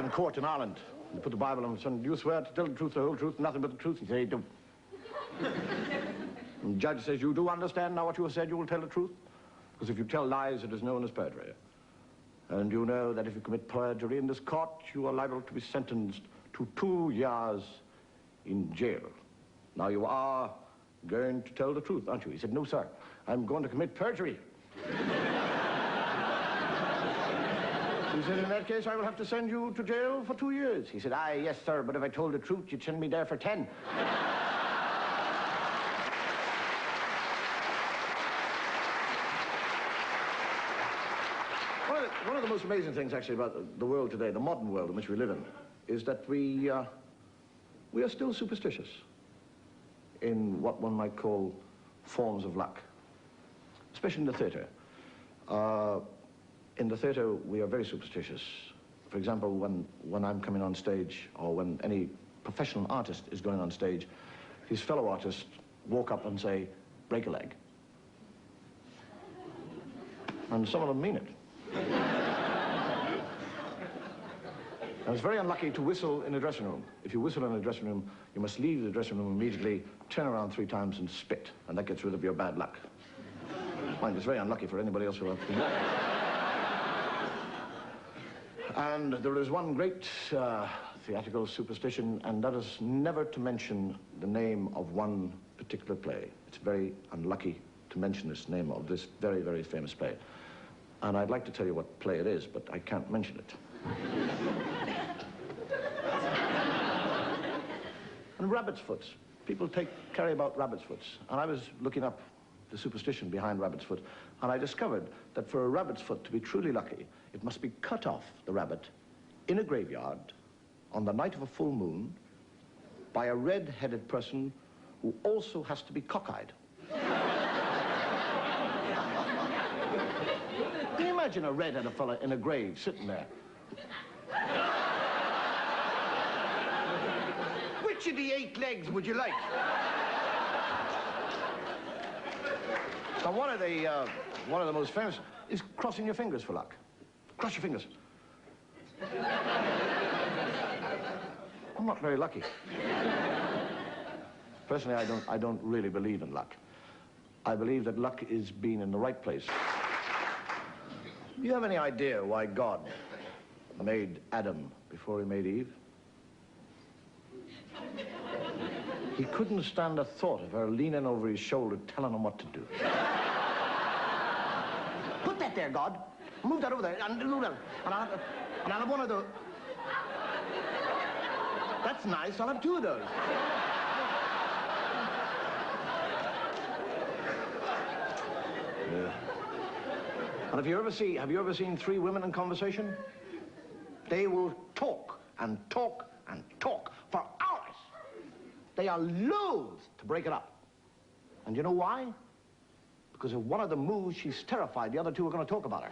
in court in Ireland. They put the Bible on him and said, "Do you swear to tell the truth, the whole truth, nothing but the truth?" He said, "I do." And the judge says, "You do understand now what you have said, you will tell the truth? Because if you tell lies, it is known as perjury. And you know that if you commit perjury in this court, you are liable to be sentenced to 2 years in jail. Now you are going to tell the truth, aren't you?" He said, "No, sir, I'm going to commit perjury." He said, "In that case, I will have to send you to jail for 2 years." He said, "Aye, yes, sir, but if I told the truth, you'd send me there for 10. One of the most amazing things, actually, about the world today, the modern world in which we live in, is that we are still superstitious in what one might call forms of luck, especially in the theatre. In the theatre, we are very superstitious. For example, when I'm coming on stage, or when any professional artist is going on stage, his fellow artists walk up and say, "Break a leg." And some of them mean it. And it's very unlucky to whistle in a dressing room. If you whistle in a dressing room, you must leave the dressing room immediately, turn around 3 times and spit, and that gets rid of your bad luck. Mind, it's very unlucky for anybody else who has been. And there is one great theatrical superstition, and that is never to mention the name of one particular play. It's very unlucky to mention this name of this very, very famous play. And I'd like to tell you what play it is, but I can't mention it. And rabbit's foots. People carry about rabbit's foots. And I was looking up the superstition behind rabbit's foot, and I discovered that for a rabbit's foot to be truly lucky, it must be cut off, the rabbit, in a graveyard on the night of a full moon by a red-headed person who also has to be cockeyed. Can you imagine a red-headed fella in a grave sitting there? Which of the 8 legs would you like? Now, one of the most famous is crossing your fingers for luck. Cross your fingers. I'm not very lucky. Personally, I don't really believe in luck. I believe that luck is being in the right place. Do you have any idea why God made Adam before he made Eve? He couldn't stand the thought of her leaning over his shoulder telling him what to do. "Put that there, God. Move that over there. And I'll have one of those. That's nice. I'll have 2 of those." Yeah. And have you ever seen 3 women in conversation? They will talk and talk and talk for hours. They are loath to break it up. And you know why? Because if one of them moves, she's terrified the other 2 are going to talk about her.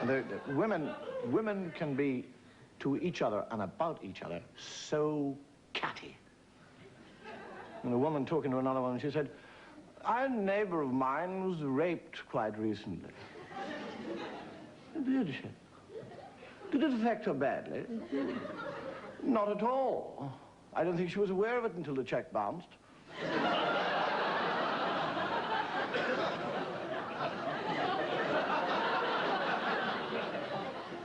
And women can be to each other and about each other so catty. And a woman talking to another woman, she said, "A neighbor of mine was raped quite recently." Did she? Did it affect her badly? Not at all. I don't think she was aware of it until the check bounced.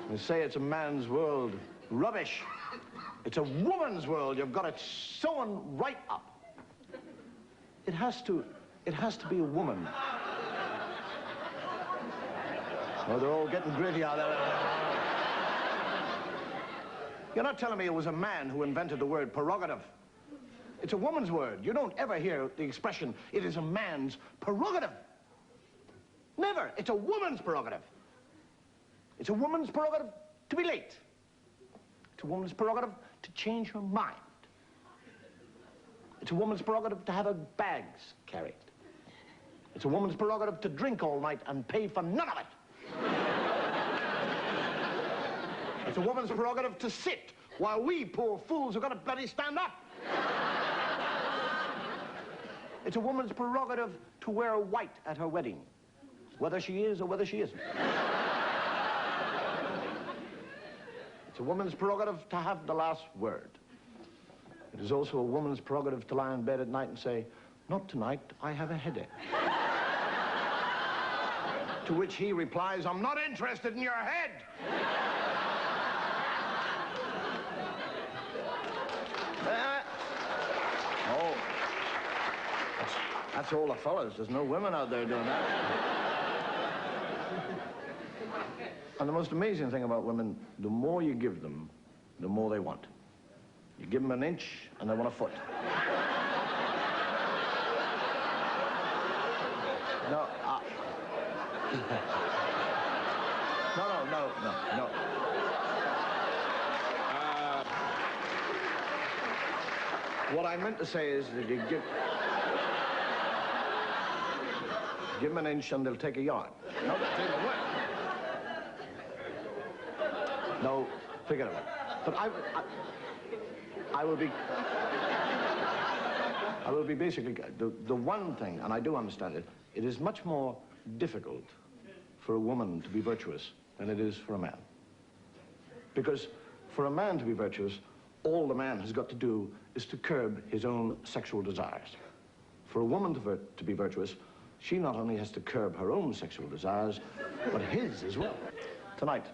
They say it's a man's world. Rubbish. It's a woman's world. You've got it sewn right up. It has to be a woman. Oh, they're all getting gritty out there. You're not telling me it was a man who invented the word prerogative. It's a woman's word. You don't ever hear the expression, "It is a man's prerogative." Never. It's a woman's prerogative. It's a woman's prerogative to be late. It's a woman's prerogative to change her mind. It's a woman's prerogative to have her bags carried. It's a woman's prerogative to drink all night and pay for none of it. It's a woman's prerogative to sit while we poor fools have got to bloody stand up. It's a woman's prerogative to wear white at her wedding, whether she is or whether she isn't. It's a woman's prerogative to have the last word. It is also a woman's prerogative to lie in bed at night and say, "Not tonight, I have a headache." To which he replies, "I'm not interested in your head." Oh, that's all the fellas. There's no women out there doing that. And the most amazing thing about women, the more you give them, the more they want. You give them an inch, and they want a foot. No, no. What I meant to say is that you give them an inch and they'll take a yard. No, that's even worse. No, forget about it. But I will be basically, the one thing, and I do understand it, it is much more difficult for a woman to be virtuous than it is for a man. Because for a man to be virtuous, all the man has got to do is to curb his own sexual desires. For a woman to be virtuous, she not only has to curb her own sexual desires, but his as well. Tonight,